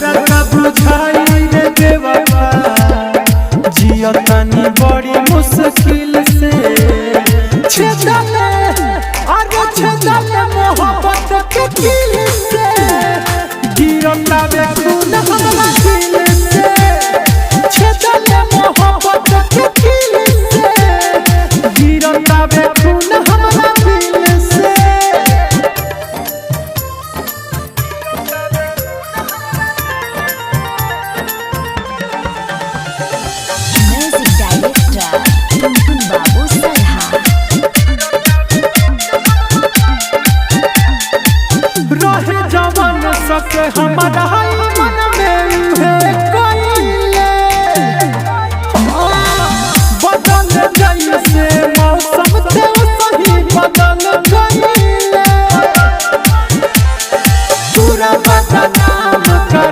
तोरा का बुझाई रे बेवफा जियतानी बड़ी मुश्किल से छेदले अरे छेदले मोहब्बत के दिल से गिरता बे खून हमरा दिल से छेदले मोहब्बत के दिल से गिरता बे खून हमरा दिल से। म्यूजिक डायरेक्टर टुनटुन बाबू सलहा। रहे जवान सके हमारा